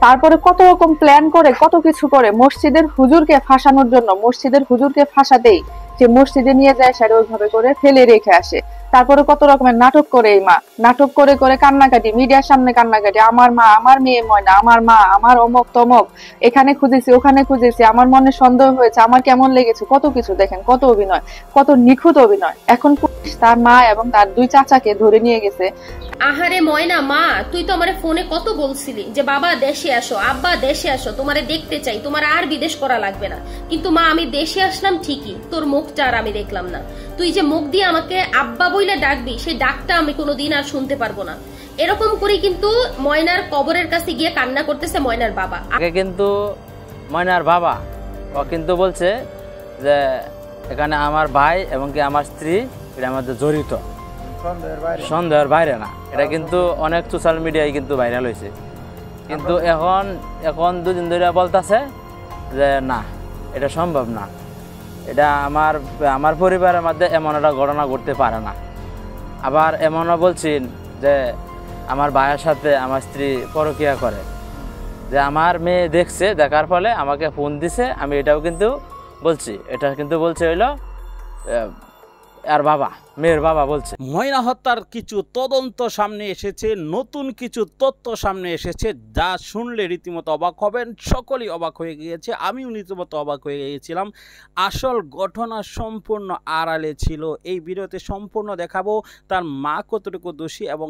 তারপরে কত রকম প্ল্যান করে কত কিছু করে মসজিদের হুজুরকে ফাঁসানোর জন্য, মসজিদের হুজুরকে ফাঁসাতেই যে মসজিদে নিয়ে যায় সেটা ওইভাবে করে ফেলে রেখে আসে। তারপরে কত রকমের নাটক করে এই মা, নাটক করে করে কান্নাকাটি, মিডিয়ার সামনে কান্নাকাটি, আমার মা, আমার মেয়ে ময়না, আমার মা, আমার অমক তমক, এখানে খুঁজেছি ওখানে খুঁজেছি, আমার মনে সন্দেহ হয়েছে, আমার কেমন লেগেছে, কত কিছু। দেখেন কত অভিনয়, কত নিখুঁত অভিনয়। এখন পুলিশ তার মা এবং তার দুই চাচাকে ধরে নিয়ে গেছে। আহারে ময়না মা, তুই তো আমারে ফোনে কত বলছিলি যে বাবা দেশে আসো, আব্বা দেশে আসো, তোমারে দেখতে চাই, তোমার আর বিদেশ করা লাগবে না। কিন্তু মা আমি দেশে আসলাম ঠিকই, তোর মুখটা আর আমি দেখলাম না। তুই যে মুখ দিয়ে আমাকে আব্বা বইলে ডাকবি, সেই ডাকটা আমি কোনোদিন আর শুনতে পারবো না। এরকম করে কিন্তু ময়নার কবরের কাছে গিয়ে কান্না করতেছে ময়নার বাবা। আগে কিন্তু ময়নার বাবা ও কিন্তু বলছে যে এখানে আমার ভাই এবং কি আমার স্ত্রী এটার মধ্যে জড়িত, সন্দেহের বাইরে না। এটা কিন্তু অনেক সোশ্যাল মিডিয়ায় কিন্তু ভাইরাল হয়েছে। কিন্তু এখন দুদিন ধরে বলতেছে যে না, এটা সম্ভব না, এটা আমার পরিবারের মধ্যে এমন একটা ঘটনা ঘটতে পারে না। আবার এমনও বলছেন যে আমার ভাইয়ের সাথে আমার স্ত্রী পরকীয়া করে, যে আমার মেয়ে দেখছে, দেখার ফলে আমাকে ফোন দিছে। আমি এটাও কিন্তু বলছি, এটা কিন্তু বলছে হইলো আর বাবা, মেয়ের বাবা বলছে। ময়না হত্যার কিছু তদন্ত সামনে এসেছে, নতুন কিছু তথ্য সামনে এসেছে, যা শুনলে রীতিমতো অবাক হবেন। সকলেই অবাক হয়ে গিয়েছে, আমিও রীতিমতো অবাক হয়ে গিয়েছিলাম। আসল ঘটনা সম্পূর্ণ আড়ালে ছিল। এই ভিডিওতে সম্পূর্ণ দেখাবো তার মা কতটুকু দোষী এবং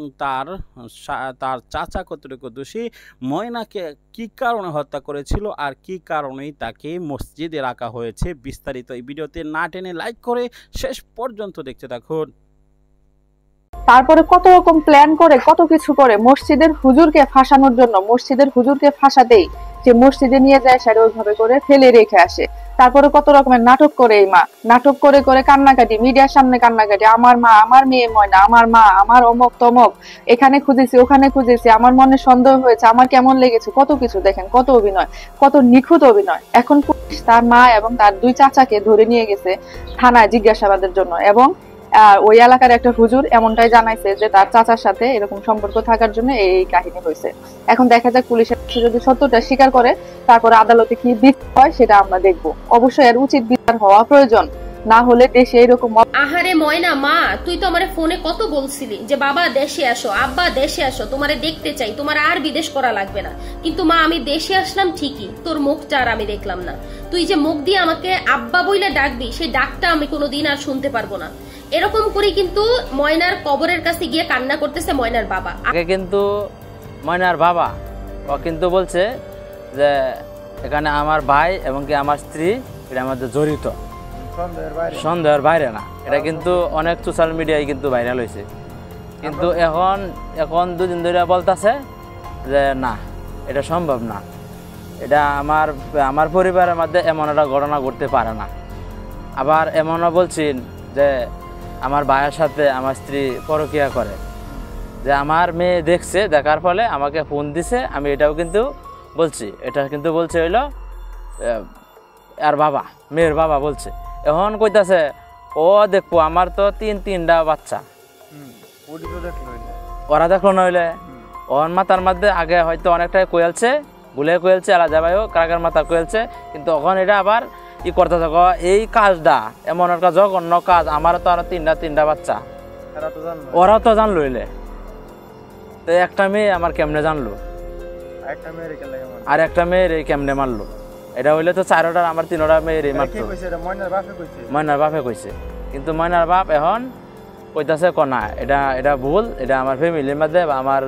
তার চাচা কতটুকু দোষী, ময়নাকে কি কারণে হত্যা করেছিল আর কি কারণেই তাকে মসজিদে রাখা হয়েছে। বিস্তারিত এই ভিডিওতে না টেনে লাইক করে শেষ পর্যন্ত দেখতে থাকুন। তারপরে কত রকম প্ল্যান করে কত কিছু করে মসজিদের হুজুরকে ফাঁসানোর জন্য, মসজিদের হুজুরকে ফাঁসাতেই যে মসজিদে নিয়ে যায় সেটা ওইভাবে করে ফেলে রেখে আসে। তারপরে কত রকমের নাটক করে এই মা, নাটক করে করে কান্নাকাটি, মিডিয়ার সামনে কান্নাকাটি, আমার মা, আমার মেয়ে ময়না, আমার মা, আমার অমক তমক, এখানে খুঁজেছি ওখানে খুঁজেছি, আমার মনে সন্দেহ হয়েছে, আমার কেমন লেগেছে, কত কিছু। দেখেন কত অভিনয়, কত নিখুঁত অভিনয়। এখন পুলিশ তার মা এবং তার দুই চাচাকে ধরে নিয়ে গেছে থানায় জিজ্ঞাসাবাদের জন্য। এবং ওই এলাকার একটা হুজুর এমনটাই জানাইছে যে তার চাচার সাথে এরকম সম্পর্ক থাকার জন্য এই কাহিনী হয়েছে। এখন দেখা যাক পুলিশের যদি সত্যটা স্বীকার করে তারপরে আদালতে কি বিচার হয় সেটা আমরা দেখব। অবশ্যই এর উচিত বিচার হওয়া প্রয়োজন, না হলে দেশে এরকম। আহারে ময়না মা, তুই তো আমারে ফোনে কত বলছিলি যে বাবা দেশে আসো, আব্বা দেশে আসো, তোমারে দেখতে চাই, তোমার আর বিদেশ করা লাগবে না। কিন্তু মা আমি দেশে আসলাম ঠিকই, তোর মুখটা আর আমি দেখলাম না। তুই যে মুখ দিয়ে আমাকে আব্বা বইলে ডাকবি, সেই ডাকটা আমি কোনোদিন আর শুনতে পারবো না। এরকম করে কিন্তু ময়নার কবরের কাছে গিয়ে কান্না করতেছে ময়নার বাবা। আগে কিন্তু ময়নার বাবা ও কিন্তু বলছে যে এখানে আমার ভাই এবং কি আমার স্ত্রী এটার মধ্যে জড়িত, সন্দেহের বাইরে না। এটা কিন্তু অনেক সোশ্যাল মিডিয়ায় কিন্তু ভাইরাল হয়েছে। কিন্তু এখন দুদিন ধরে বলতেছে যে না, এটা সম্ভব না, এটা আমার পরিবারের মধ্যে এমন একটা ঘটনা ঘটতে পারে না। আবার এমনও বলছেন যে আমার ভাইয়ের সাথে আমার স্ত্রী পরকীয়া করে, যে আমার মেয়ে দেখছে, দেখার ফলে আমাকে ফোন দিছে। আমি এটাও কিন্তু বলছি, এটা কিন্তু বলছে হইলো আর বাবা, মেয়ের বাবা বলছে। এখন কইতাছে ও দেখবো আমার তো তিনটা বাচ্চা, ওরা দেখলো না হইলে ওর মাথার মধ্যে আগে হয়তো অনেকটাই কোয়েলছে, ভুলে কোয়েলছে, আলাদা ভাইও কারাগার মাথা কোয়েলছে। কিন্তু এখন এটা আবার ই করতে থাকো, এই কাজটা এমন একটা জঘন্য কাজ। আমারও তো আরো তিনটা বাচ্চা, ওরাও তো জানলো হইলে, তো একটা মেয়ে আমার কেমনে জানলো, আর একটা মেয়ের এই কেমনে মারলো। এটা হইলে তো চারোটার আমার তিনোটা মেয়ের এই মারতো, ময়নার বাপে কইছে। কিন্তু ময়নার বাপ এখন কইতাছে না, এটা ভুল, এটা আমার ফ্যামিলির মধ্যে বা আমার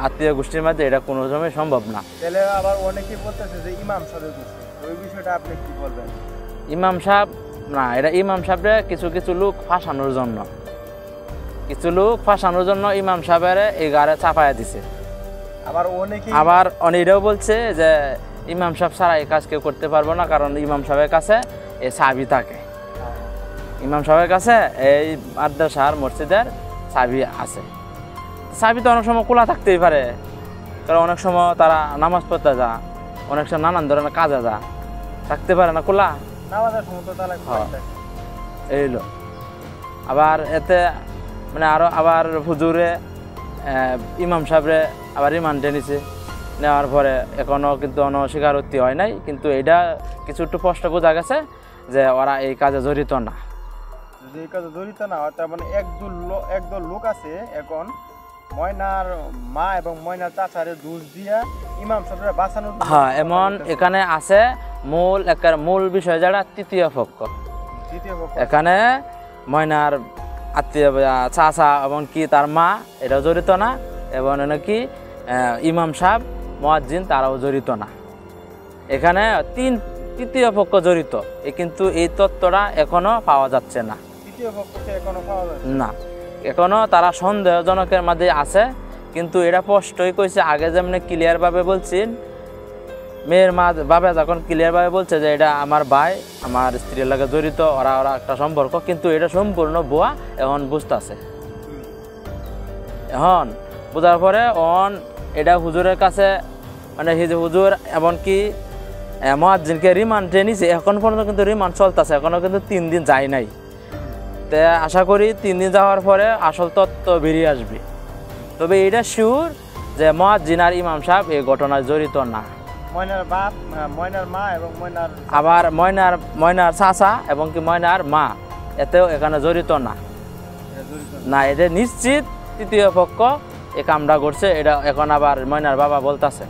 আত্মীয় গোষ্ঠীর মধ্যে এটা কোনো সময় সম্ভব না। আবার অনেকেই বলতেছে যে ইমাম সাহেব ওই বিষয়টা আপনি কি বলবেন? ইমাম সাহেব না, এটা ইমাম সাহেবরে কিছু লোক ফাঁসানোর জন্য, ইমাম সাহেবের এই গাড়ে চাপায়া দিছে। আবার অনেকেও বলছে যে ইমাম সাহেব ছাড়া এই কাজ কেউ করতে পারবো না, কারণ ইমাম সাহেবের কাছে এই চাবি থাকে, ইমাম সাহেবের কাছে এই মাদ্রাসার মসজিদের চাবি আছে। চাবি তো অনেক সময় খোলা থাকতেই পারে, কারণ অনেক সময় তারা নামাজ পড়তে যা, অনেক সময় নানান ধরনের কাজে যা, থাকতে পারে না খোলা। এইলো আবার এতে মানে আরো আবার হুজুরে ইমাম সাহেবরে আবার রিমান্ডে নিছে, নেওয়ার পরে এখনও কিন্তু কোনো স্বীকারোক্তি হয় নাই, কিন্তু এটা কিছু একটু স্পষ্ট বোঝা গেছে যে ওরা এই কাজে জড়িত না। যদি এই কাজে জড়িত না হয়, তার মানে একদল লোক আছে এখন ময়নার মা এবং ময়নার চাচারে দোষ দিয়া ইমাম সাহেবরা বাঁচানোর জন্য হ্যাঁ, এমন এখানে আছে মূল বিষয় যারা তৃতীয় পক্ষ। দ্বিতীয় পক্ষ এখানে ময়নার আত্মীয় চাচা এবং কি তার মা এটাও জড়িত না, এবং নাকি ইমাম সাহেব মুয়াজ্জিন তারাও জড়িত না। এখানে তৃতীয় পক্ষ জড়িত, কিন্তু এই তথ্যটা এখনো পাওয়া যাচ্ছে না। তৃতীয় পক্ষকে এখনো পাওয়া যায় না, এখনো তারা সন্দেহজনকের মধ্যে আছে, কিন্তু এটা স্পষ্টই কইছে। আগে যেমন ক্লিয়ারভাবে বলছেন, মেয়ের মা বাবা যখন ক্লিয়ারভাবে বলছে যে এটা আমার ভাই আমার স্ত্রীর লাগে জড়িত, ওরা একটা সম্পর্ক, কিন্তু এটা সম্পূর্ণ ভুয়া এখন বুঝতেছে। এখন বোঝার পরে এটা হুজুরের কাছে মানে হুজুর এমনকি মুয়াজ্জিনকে রিমান্ডে নিছে, এখন পর্যন্ত কিন্তু রিমান্ড চলতেছে, এখনো কিন্তু 3 দিন যায় নাই। তো আশা করি 3 দিন যাওয়ার পরে আসল তথ্য বেরিয়ে আসবে। তবে এটা শিওর যে মুয়াজ্জিন আর ইমাম সাহেব এই ঘটনায় জড়িত না। ময়নার বাপ, ময়নার মা এবং ময়নার আবার ময়নার চাচা এবং কি ময়নার মা এতেও এখানে জড়িত না। না, এটা নিশ্চিত তৃতীয় পক্ষ এই কামটা করছে। এটা এখন আবার ময়নার বাবা বলতাছে।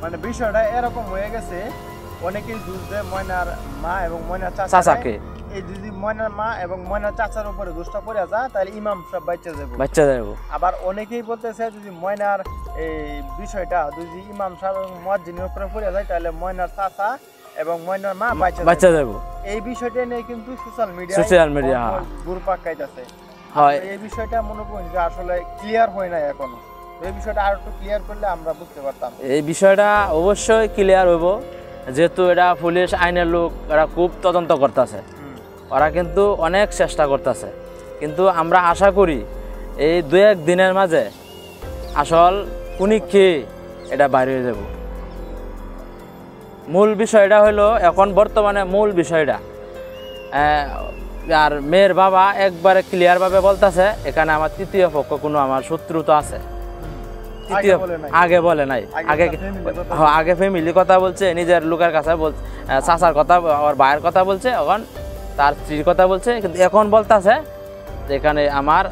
মানে বিষয়টা এরকম হয়ে গেছে, অনেকেই দোষ দেয় ময়নার মা এবং ময়নার চাচাকে। এই যদি ময়নার মা এবং ময়নার চাচার উপরে দোষটা পড়ে যায়, তাহলে ইমাম সাহেব বাচ্চা যাবো। আবার অনেকেই বলতেছে যদি ময়নার এই বিষয়টা যদি ইমাম সাহেব এবং মুয়াজ্জিনের উপরে পড়ে যায়, তাহলে ময়নার চাচা এবং ময়নার মা বাচ্চা যাবো। এই বিষয়টা নিয়ে কিন্তু সোশ্যাল মিডিয়া গ্রুপ আকাইতেছে। হয়, এই বিষয়টা মনে করি যে আসলে ক্লিয়ার হয় না এখনো। এই বিষয়টা আর একটু ক্লিয়ার করলে আমরা বুঝতে পারতাম। এই বিষয়টা অবশ্যই ক্লিয়ার হইব, যেহেতু এটা পুলিশ আইনের লোক, এরা খুব তদন্ত করতেছে, ওরা কিন্তু অনেক চেষ্টা করতেছে। কিন্তু আমরা আশা করি এই 2-1 দিনের মাঝে আসল কুনি খেয়ে এটা বাইরে হয়ে যাব। মূল বিষয়টা হলো এখন বর্তমানে মূল বিষয়টা, আর মেয়ের বাবা একবারে ক্লিয়ারভাবে বলতেছে এখানে আমার তৃতীয় পক্ষ কোনো আমার শত্রুতা আছে। আগে বলে নাই, আগে ফ্যামিলি কথা বলছে, নিজের লোকের কাছে বলছে, চাচার কথা, ওর ভাইয়ের কথা বলছে, এখন তার স্ত্রীর কথা বলছে, কিন্তু এখন বলতেছে যে এখানে আমার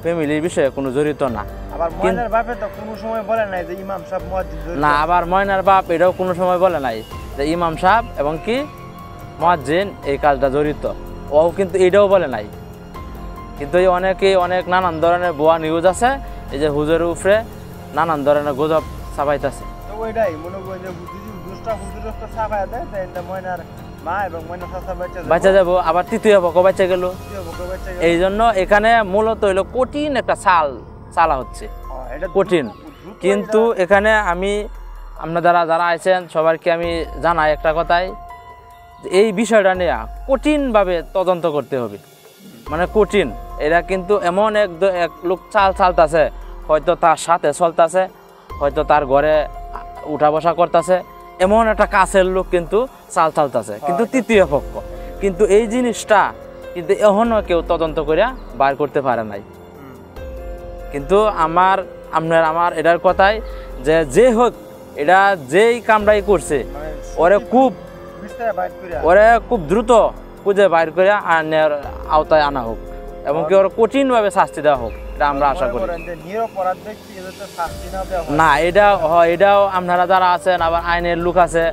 ফ্যামিলির বিষয়ে কোনো জড়িত না। আবার ময়নার বাপে তো কোনো সময় বলে নাই যে ইমাম সাহেব মুয়াজ্জিন জড়িত না, আবার ময়নার বাপ এটাও কোনো সময় বলে নাই যে ইমাম সাহেব এবং কি মুয়াজ্জিন এই কাজটা জড়িত, ও কিন্তু এটাও বলে নাই। কিন্তু এই অনেক নানান ধরনের ভুয়া নিউজ আছে, এই যে হুজুরের উপরে নানান ধরনের গুজব ছাপাইতেছে। তো ওইটাই মনে করি যে দুষ্টা হুজুরটা ছাপায়া দেয়, তাই ময়নার মা এবং ময়নার চাচা বাচ্চা যাবো, আবার তৃতীয় পক্ষ বাচ্চা গেল। এই জন্য এখানে মূলত হইলো কঠিন একটা চালা হচ্ছে, কঠিন। কিন্তু এখানে আপনারা যারা আছেন সবাইকে আমি জানাই একটা কথাই, এই বিষয়টা নিয়ে কঠিনভাবে তদন্ত করতে হবে, মানে কঠিন। এরা কিন্তু এমন এক লোক চালতাছে, হয়তো তার সাথে চলতেছে, হয়তো তার ঘরে উঠা বসা করতেছে, এমন একটা কাছের লোক কিন্তু চালতাছে, কিন্তু তৃতীয় পক্ষ। কিন্তু এই জিনিসটা কিন্তু এখনও কেউ তদন্ত করে বার করতে পারে নাই। কিন্তু আমার এটার কথাই যে হোক, এটা যেই কামড়াই করছে ওরে খুব দ্রুত খুঁজে বাইর করে আইনের আওতায় আনা হোক, এবং কি ওরা কঠিনভাবে শাস্তি দেওয়া হোক, এটা আমরা আশা করি। না, এটাও আপনারা যারা আছেন, আবার আইনের লোক আছে,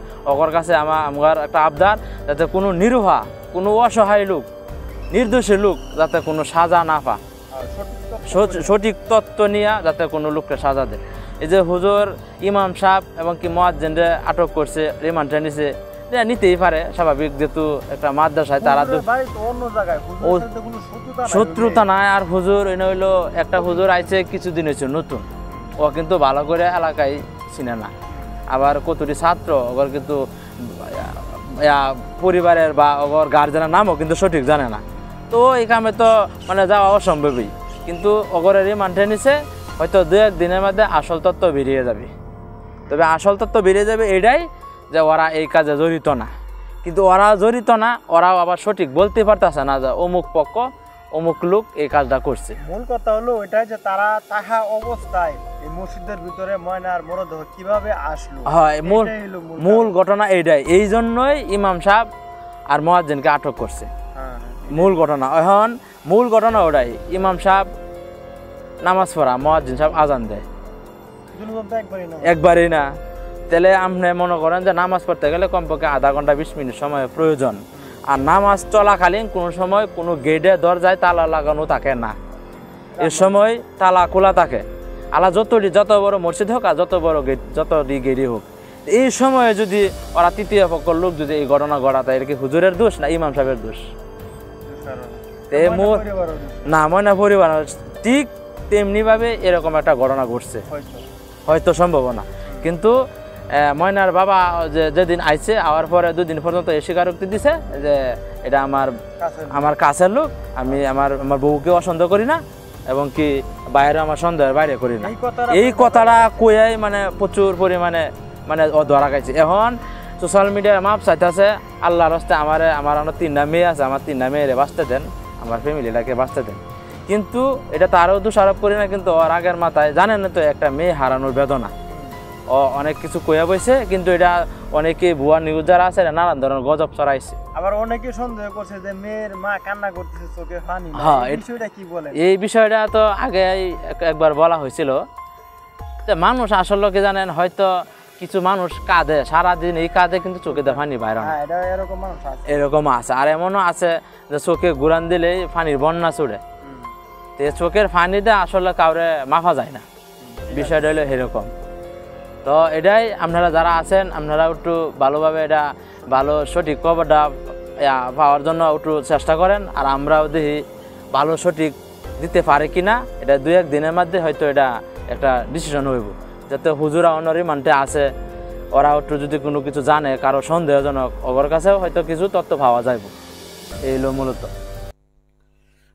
ওর কাছে আমার একটা আবদার, যাতে কোনো নিরুহা, কোনো অসহায় লোক, নির্দোষী লোক যাতে কোনো সাজা না পা, সঠিক তত্ত্ব নিয়ে যাতে কোনো লোককে সাজা দেয়। এই যে হুজুর ইমাম সাহেব এবং কি মুয়াজ্জিনরে আটক করছে, রিমান্ডে নিছে, নিতেই পারে, স্বাভাবিক, যেহেতু একটা মাদ্রাসায় তারা শত্রুতা নাই। আর হুজুর এনে হইলো একটা হুজুর আইছে কিছুদিন হয়েছে নতুন, ও কিন্তু ভালো করে এলাকায় চিনে না, আবার কতটি ছাত্র ওর কিন্তু পরিবারের বা ওর গার্জেনের নামও কিন্তু সঠিক জানে না। তো এই কামে তো মানে যাওয়া অসম্ভবই। কিন্তু ওগরে রিমান্ডে নিছে, হয়তো 2-1 দিনের মধ্যে আসল তথ্য বেরিয়ে যাবে। তবে আসল তথ্য বেরিয়ে যাবে এটাই যে ওরা এই কাজে জড়িত না। কিন্তু ওরা জড়িত না, ওরাও আবার সঠিক বলতে পারতেছে না যে অমুক পক্ষ অমুক লোক এই কাজটা করছে। মূল কথা হলো এটাই যে তারা তাহা অবস্থায় এই মসজিদের ভিতরে ময়নার মরদেহ কিভাবে আসলো, হয় এটাই হলো মূল ঘটনা এইটাই। এই জন্যই ইমাম সাহেব আর মুয়াজ্জিনকে আটক করছে। হ্যাঁ, মূল ঘটনা এখন মূল ঘটনা ওটাই, ইমাম সাহেব নামাজ পড়া, মুয়াজ্জিন সাহেব আজান দেয়, দুজন তো একবারই না। একবারই না। তাহলে আপনি মনে করেন যে নামাজ পড়তে গেলে কমপক্ষে আধা ঘন্টা 20 মিনিট সময় প্রয়োজন। আর নামাজ চলাকালীন কোনো সময় কোনো গেটে দরজায় তালা লাগানো থাকে না, এ সময় তালা খোলা থাকে। আলা যত বড় মসজিদ হোক আর যত বড় গেট, যতটি গেটই হোক, এই সময়ে যদি ওরা তৃতীয় পক্ষের লোক যদি এই ঘটনা ঘটাতে, এর কি হুজুরের দোষ না ইমাম সাহেবের দোষ? না, ময়না পরিবার ঠিক তেমনি ভাবে এরকম একটা ঘটনা ঘটছে হয়তো সম্ভাবনা। কিন্তু ময়নার বাবা যেদিন আইছে, আওয়ার পরে 2 দিন পর্যন্ত এ স্বীকারোক্তি দিছে যে এটা আমার কাছের লোক, আমি আমার বউকে অসন্দেহ করি না, এবং কি বাইরে আমার সন্দেহের বাইরে করি না। এই কথাটা কইয়াই মানে প্রচুর পরিমাণে মানে ও ধরা খাইছে। এখন সোশ্যাল মিডিয়ায় মাপ চাইতেছে আল্লাহর রাস্তায় আমার 3টা মেয়ে আছে, আমার 3টা মেয়েরে বাঁচতে দেন, আমার ফ্যামিলিটাকে বাঁচতে দেন। কিন্তু এটা তারও দোষারোপ করি না, কিন্তু ওর আগের মাথায় জানেন না তো একটা মেয়ে হারানোর বেদনা, ও অনেক কিছু কইয়া বইছে। কিন্তু এটা অনেকে ভুয়া নিউজ যারা আছে নানান ধরনের গজব ছড়াইছে। আবার অনেকে সন্দেহ করছে যে মেয়ের মা কান্না করতেছে, চোখে পানি। হ্যাঁ, এই বিষয়টা কি বলে? এই বিষয়টা তো আগে একবার বলা হয়েছিল যে মানুষ আসলে কি জানেন, হয়তো কিছু মানুষ কাঁদে সারাদিন, এই কাঁদে কিন্তু চোখে দিয়ে পানি বাইরে না, এরকম মানুষ আছে, এরকম আছে। আর এমনও আছে যে চোখে ঘুরান দিলেই পানির বন্যা ছুড়ে, চোখের পানি দিয়ে আসলে কাউরে মাফা যায় না, বিষয়টা হলো এরকম। তো এটাই আপনারা যারা আছেন, আপনারা একটু ভালোভাবে এটা ভালো সঠিক খবরটা পাওয়ার জন্য একটু চেষ্টা করেন। আর আমরাও দেখি ভালো সঠিক দিতে পারে কিনা, এটা 2-1 দিনের মধ্যে হয়তো এটা একটা ডিসিশন হইব, যাতে হুজুরা অন্য রিমান্ডে আছে, ওরা একটু যদি কোনো কিছু জানে, কারো সন্দেহজনক, ওর কাছেও হয়তো কিছু তথ্য পাওয়া যাইব। এই হলো মূলত।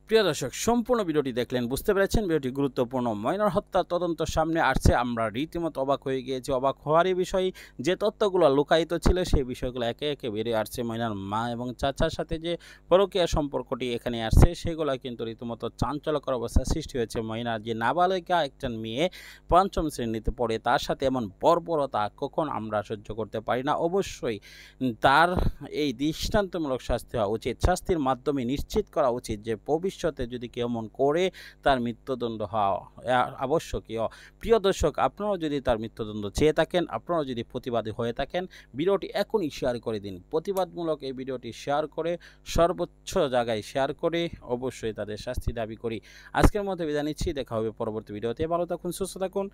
প্রিয় দর্শক, সম্পূর্ণ ভিডিওটি দেখলেন, বুঝতে পেরেছেন ভিডিওটি গুরুত্বপূর্ণ। ময়নার হত্যার তদন্ত সামনে আসছে, আমরা রীতিমতো অবাক হয়ে গিয়েছি। অবাক হওয়ারই বিষয়, যে তথ্যগুলো লুকায়িত ছিল সেই বিষয়গুলো একে একে বেরিয়ে আসছে। ময়নার মা এবং চাচার সাথে যে পরকীয়া সম্পর্কটি এখানে আসছে, সেগুলো কিন্তু রীতিমতো চাঞ্চল্যকর অবস্থা সৃষ্টি হয়েছে। ময়নার যে নাবালিকা একজন মেয়ে 5ম শ্রেণীতে পড়ে, তার সাথে এমন বর্বরতা কখন আমরা সহ্য করতে পারি না। অবশ্যই তার এই দৃষ্টান্তমূলক শাস্তি হওয়া উচিত। শাস্তির মাধ্যমে নিশ্চিত করা উচিত যে ভবিষ্যতে যদি কেউ এমন করে তার মৃত্যুদণ্ড হওয়া আবশ্যকীয়। প্রিয় দর্শক, আপনারাও যদি তার মৃত্যুদণ্ড চেয়ে থাকেন, আপনারাও যদি প্রতিবাদী হয়ে থাকেন, ভিডিওটি এখনই শেয়ার করে দিন। প্রতিবাদমূলক এই ভিডিওটি শেয়ার করে সর্বোচ্চ জায়গায় শেয়ার করে অবশ্যই তাদের শাস্তি দাবি করি। আজকের মতো বিদায় নিচ্ছি, দেখা হবে পরবর্তী ভিডিওতে। ভালো থাকুন, সুস্থ থাকুন।